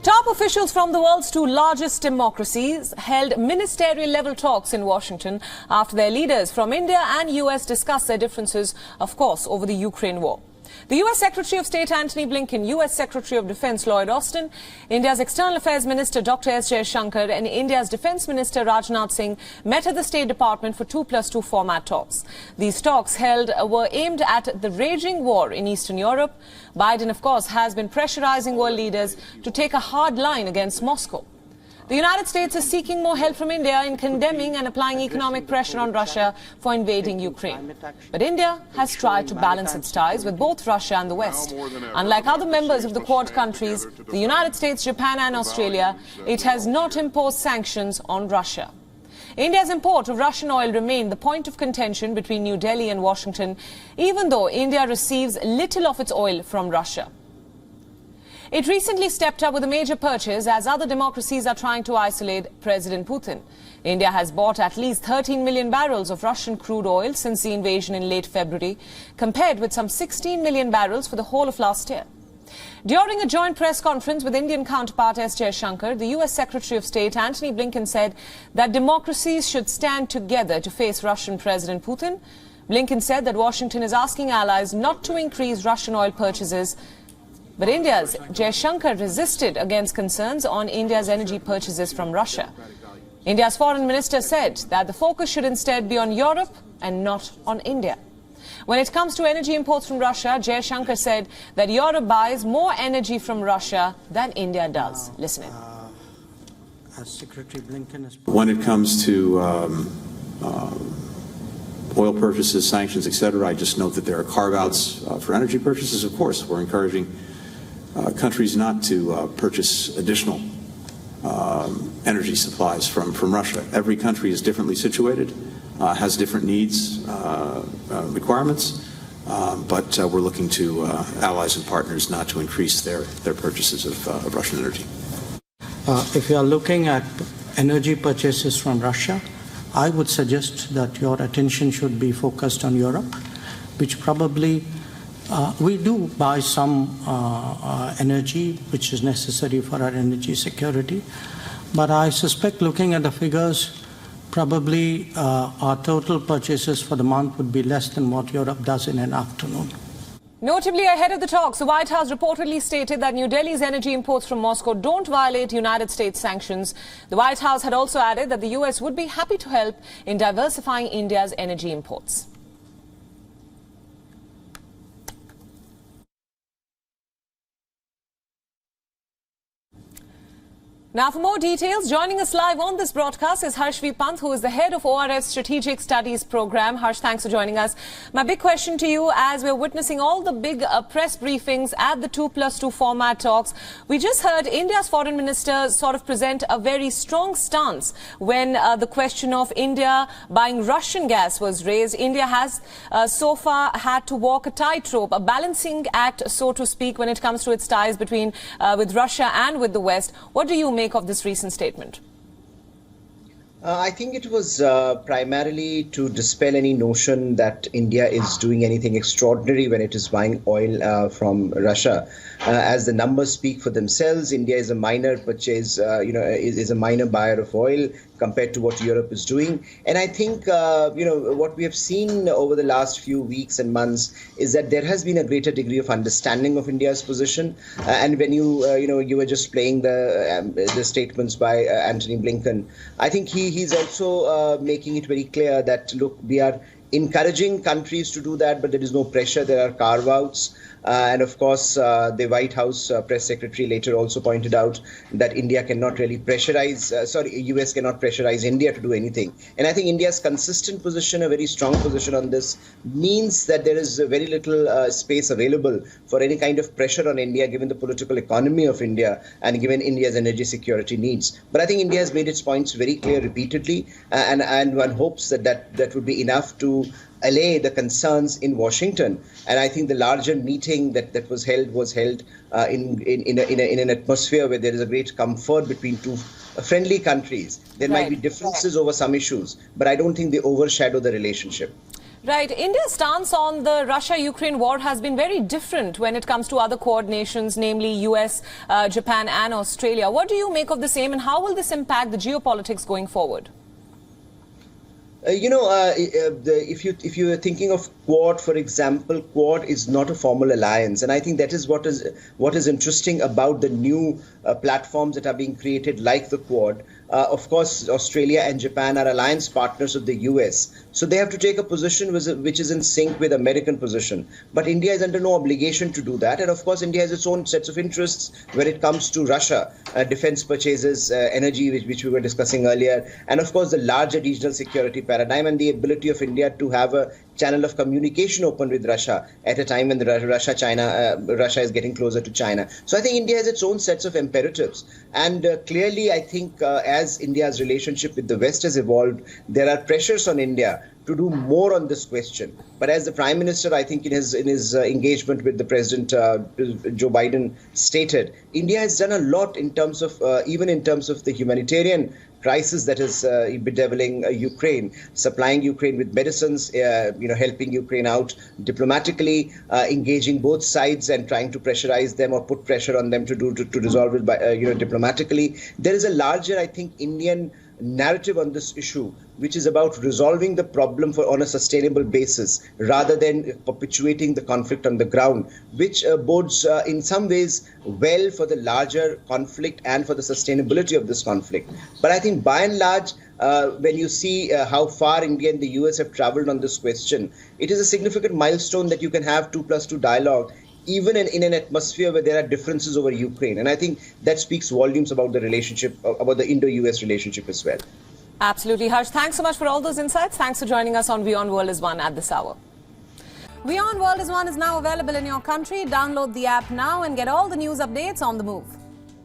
Top officials from the world's two largest democracies held ministerial-level talks in Washington after their leaders from India and US discussed their differences, of course, over the Ukraine war. The US Secretary of State Antony Blinken, US Secretary of Defense Lloyd Austin, India's External Affairs Minister Dr. S. Jaishankar and India's Defense Minister Rajnath Singh met at the State Department for 2+2 format talks. These talks held were aimed at the raging war in Eastern Europe. Biden, of course, has been pressurizing world leaders to take a hard line against Moscow. The United States is seeking more help from India in condemning and applying economic pressure on Russia for invading Ukraine. But India has tried to balance its ties with both Russia and the West. Unlike other members of the Quad countries, the United States, Japan and Australia, it has not imposed sanctions on Russia. India's import of Russian oil remained the point of contention between New Delhi and Washington, even though India receives little of its oil from Russia. It recently stepped up with a major purchase as other democracies are trying to isolate President Putin. India has bought at least 13 million barrels of Russian crude oil since the invasion in late February, compared with some 16 million barrels for the whole of last year. During a joint press conference with Indian counterpart S. Jaishankar, the US Secretary of State Antony Blinken said that democracies should stand together to face Russian President Putin. Blinken said that Washington is asking allies not to increase Russian oil purchases. But India's Jaishankar resisted against concerns on India's energy purchases from Russia. India's foreign minister said that the focus should instead be on Europe and not on India. When it comes to energy imports from Russia, Jaishankar said that Europe buys more energy from Russia than India does. Listen in. As Secretary Blinken has... When it comes to oil purchases, sanctions, etc., I just note that there are carve-outs for energy purchases. Of course, we're encouraging countries not to purchase additional energy supplies from Russia. Every country is differently situated, has different needs, requirements, but we're looking to allies and partners not to increase their purchases of Russian energy. If you are looking at energy purchases from Russia, I would suggest that your attention should be focused on Europe, which probably we do buy some energy which is necessary for our energy security, but I suspect, looking at the figures, probably our total purchases for the month would be less than what Europe does in an afternoon. Notably, ahead of the talks, the White House reportedly stated that New Delhi's energy imports from Moscow don't violate United States sanctions. The White House had also added that the US would be happy to help in diversifying India's energy imports. Now, for more details, joining us live on this broadcast is Harshvi Pant, who is the head of ORF's Strategic Studies Program. Harsh, thanks for joining us. My big question to you, as we're witnessing all the big press briefings at the 2+2 format talks, we just heard India's foreign minister sort of present a very strong stance when the question of India buying Russian gas was raised. India has so far had to walk a tightrope, a balancing act, so to speak, when it comes to its ties between with Russia and with the West. What do you make of this recent statement? I think it was primarily to dispel any notion that India is doing anything extraordinary when it is buying oil from Russia. As the numbers speak for themselves, India is a minor purchase, is a minor buyer of oil compared to what Europe is doing. And I think, what we have seen over the last few weeks and months is that there has been a greater degree of understanding of India's position. And when you were just playing the statements by Antony Blinken, I think he's also making it very clear that, look, we are encouraging countries to do that, but there is no pressure. There are carve-outs. And of course, the White House press secretary later also pointed out that India cannot really US cannot pressurize India to do anything. And I think India's consistent position, a very strong position on this, means that there is very little space available for any kind of pressure on India, given the political economy of India and given India's energy security needs. But I think India has made its points very clear repeatedly, and one hopes that would be enough to allay the concerns in Washington. And I think the larger meeting that was held in an atmosphere where there is a great comfort between two friendly countries. There might be differences over some issues, but I don't think they overshadow the relationship. Right. India's stance on the Russia-Ukraine war has been very different when it comes to other Quad nations, namely US, Japan and Australia. What do you make of the same, and how will this impact the geopolitics going forward? If you are thinking of Quad, for example, Quad is not a formal alliance, and I think that is what is interesting about the new platforms that are being created, like the Quad. Of course, Australia and Japan are alliance partners of the US, so they have to take a position which is in sync with American position. But India is under no obligation to do that, and of course, India has its own sets of interests when it comes to Russia, defense purchases, energy, which we were discussing earlier, and of course, the larger regional security paradigm and the ability of India to have a channel of communication open with Russia at a time when Russia is getting closer to China. So I think India has its own sets of imperatives, and clearly I think as India's relationship with the West has evolved, there are pressures on India to do more on this question. But as the Prime Minister, I think in his engagement with the President Joe Biden stated, India has done a lot in terms of even in terms of the humanitarian crisis that is bedeviling Ukraine, supplying Ukraine with medicines, helping Ukraine out diplomatically, engaging both sides and trying to pressurize them or put pressure on them to resolve it by diplomatically. There is a larger, I think, Indian narrative on this issue, which is about resolving the problem on a sustainable basis rather than perpetuating the conflict on the ground, which bodes in some ways well for the larger conflict and for the sustainability of this conflict. But I think by and large, when you see how far India and the US have traveled on this question, it is a significant milestone that you can have 2+2 dialogue, even in an atmosphere where there are differences over Ukraine. And I think that speaks volumes about the relationship, about the Indo-US relationship as well. Absolutely. Harsh, thanks so much for all those insights. Thanks for joining us on WION World is One at this hour. WION World is One is now available in your country. Download the app now and get all the news updates on the move.